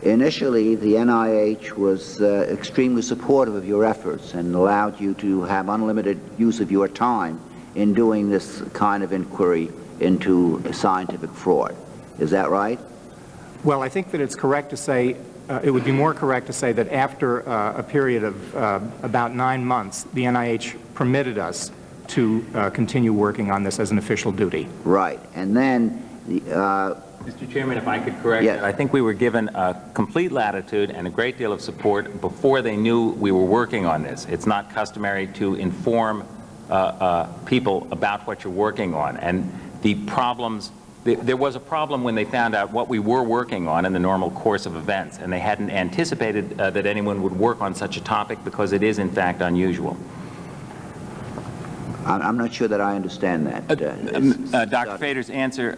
Initially, the NIH was extremely supportive of your efforts and allowed you to have unlimited use of your time in doing this kind of inquiry into scientific fraud. Is that right? Well, I think that it's correct to say, it would be more correct to say that after a period of about 9 months, the NIH permitted us to continue working on this as an official duty. Right. And then Mr. Chairman, if I could correct Yes. that, I think we were given complete latitude and a great deal of support before they knew we were working on this. It's not customary to inform people about what you're working on. And the problems, there was a problem when they found out what we were working on in the normal course of events, and they hadn't anticipated that anyone would work on such a topic because it is, in fact, unusual. I'm not sure that I understand that. Dr. Fader's answer,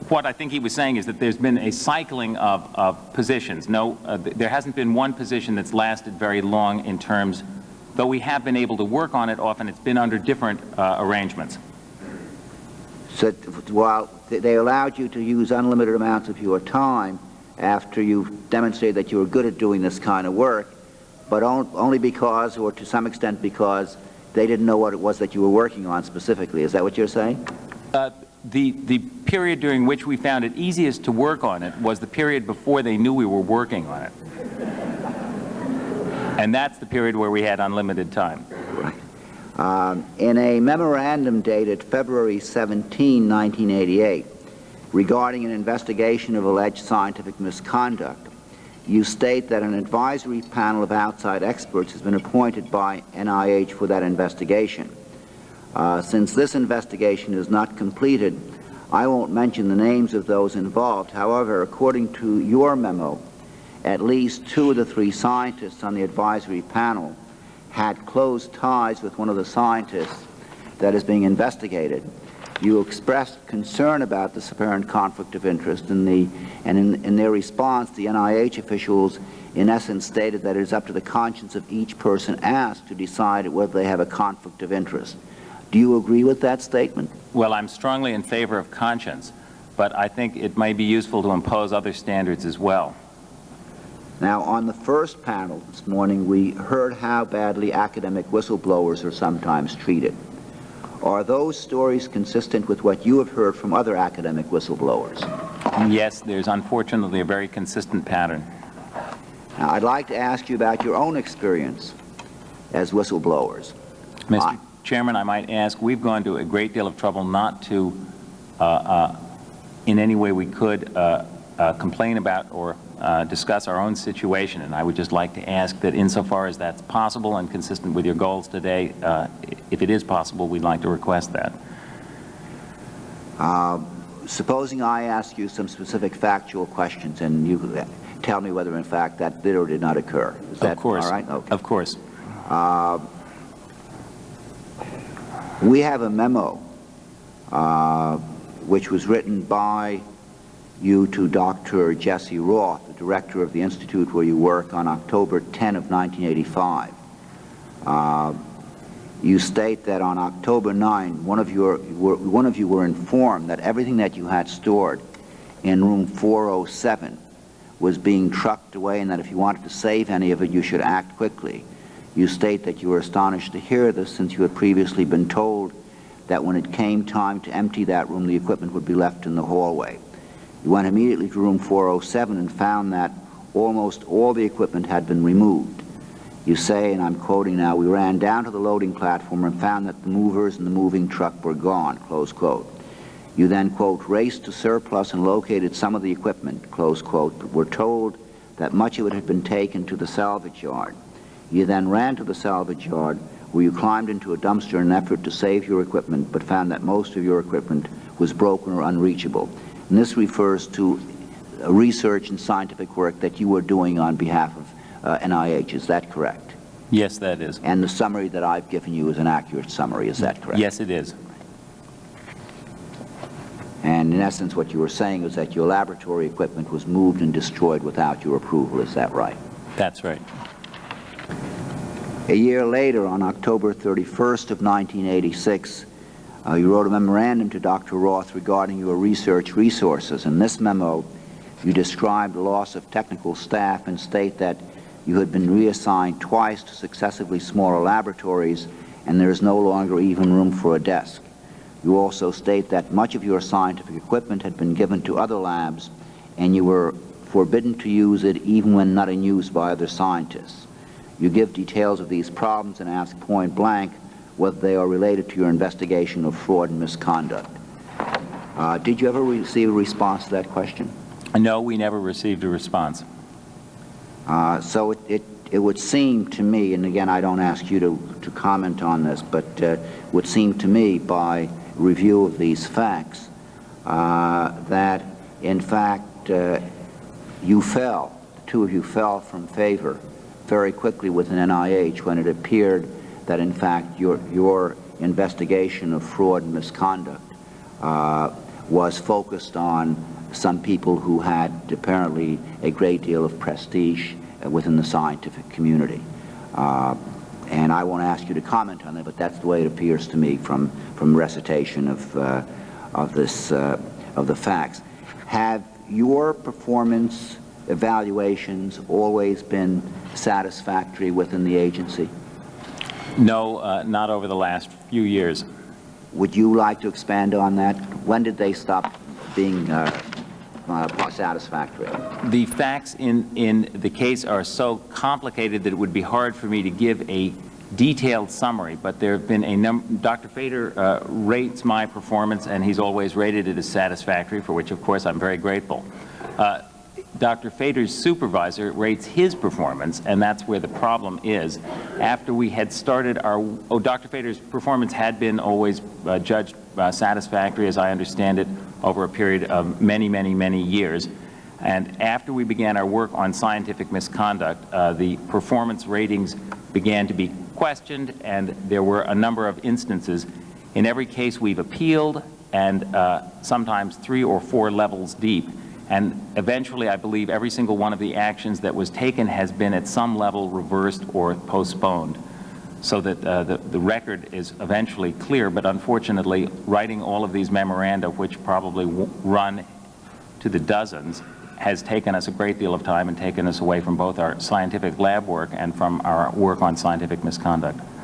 what I think he was saying is that there's been a cycling of positions. No, there hasn't been one position that's lasted very long in terms, though we have been able to work on it often, it's been under different arrangements. So while they allowed you to use unlimited amounts of your time after you demonstrated that you were good at doing this kind of work, but only because, or to some extent because, they didn't know what it was that you were working on specifically. Is that what you're saying? The period during which we found it easiest to work on it was the period before they knew we were working on it. And that's the period where we had unlimited time. Right. In a memorandum dated February 17, 1988, regarding an investigation of alleged scientific misconduct, you state that an advisory panel of outside experts has been appointed by NIH for that investigation. Since this investigation is not completed, I won't mention the names of those involved. However, according to your memo, at least 2 of the 3 scientists on the advisory panel had close ties with one of the scientists that is being investigated. You expressed concern about this apparent conflict of interest, and in their response, the NIH officials in essence stated that it is up to the conscience of each person asked to decide whether they have a conflict of interest. Do you agree with that statement? Well, I'm strongly in favor of conscience, but I think it might be useful to impose other standards as well. Now, on the first panel this morning, we heard how badly academic whistleblowers are sometimes treated. Are those stories consistent with what you have heard from other academic whistleblowers? Yes, there's unfortunately a very consistent pattern. Now, I'd like to ask you about your own experience as whistleblowers. Mr. Chairman, I might ask, we've gone to a great deal of trouble not to, in any way we could, complain about or discuss our own situation, and I would just like to ask that insofar as that's possible and consistent with your goals today, if it is possible, we'd like to request that. Supposing I ask you some specific factual questions and you tell me whether in fact that did or did not occur. Is that all right? Okay. Of course. We have a memo which was written by you to Dr. Jesse Roth, the director of the institute where you work, on October 10 of 1985. You state that on October 9, one of you were informed that everything that you had stored in room 407 was being trucked away, and that if you wanted to save any of it, you should act quickly. You state that you were astonished to hear this, since you had previously been told that when it came time to empty that room, the equipment would be left in the hallway. You went immediately to room 407 and found that almost all the equipment had been removed. You say, and I'm quoting now, "We ran down to the loading platform and found that the movers and the moving truck were gone," close quote. You then, quote, "raced to surplus and located some of the equipment," close quote, but were told that much of it had been taken to the salvage yard. You then ran to the salvage yard, where you climbed into a dumpster in an effort to save your equipment, but found that most of your equipment was broken or unreachable. And this refers to research and scientific work that you were doing on behalf of NIH. Is that correct? Yes, that is. And the summary that I've given you is an accurate summary. Is that correct? Yes, it is. And in essence, what you were saying is that your laboratory equipment was moved and destroyed without your approval. Is that right? That's right. A year later, on October 31st of 1986, you wrote a memorandum to Dr. Roth regarding your research resources, and this memo You describe the loss of technical staff and state that you had been reassigned twice to successively smaller laboratories, and there is no longer even room for a desk. You also state that much of your scientific equipment had been given to other labs, and you were forbidden to use it even when not in use by other scientists. You give details of these problems and ask point blank whether they are related to your investigation of fraud and misconduct. Did you ever receive a response to that question? No, we never received a response. So it would seem to me, and again I don't ask you to comment on this, but would seem to me by review of these facts that in fact you fell, the two of you fell from favor very quickly within NIH when it appeared that in fact your investigation of fraud and misconduct was focused on some people who had apparently a great deal of prestige within the scientific community. And I won't ask you to comment on that, but that's the way it appears to me from recitation of the facts. Have your performance evaluations always been satisfactory within the agency? No, not over the last few years. Would you like to expand on that? When did they stop being satisfactory? The facts in the case are so complicated that it would be hard for me to give a detailed summary, but there have been a number. Dr. Fader rates my performance, and he's always rated it as satisfactory, for which, of course, I'm very grateful. Dr. Fader's supervisor rates his performance, and that's where the problem is. After we had started our, Dr. Fader's performance had been always judged satisfactory, as I understand it, over a period of many, many, many years. And after we began our work on scientific misconduct, the performance ratings began to be questioned, and there were a number of instances. In every case we've appealed, and sometimes 3 or 4 levels deep. And eventually, I believe every single one of the actions that was taken has been at some level reversed or postponed, so that the record is eventually clear. But unfortunately, writing all of these memoranda, which probably run to the dozens, has taken us a great deal of time and taken us away from both our scientific lab work and from our work on scientific misconduct.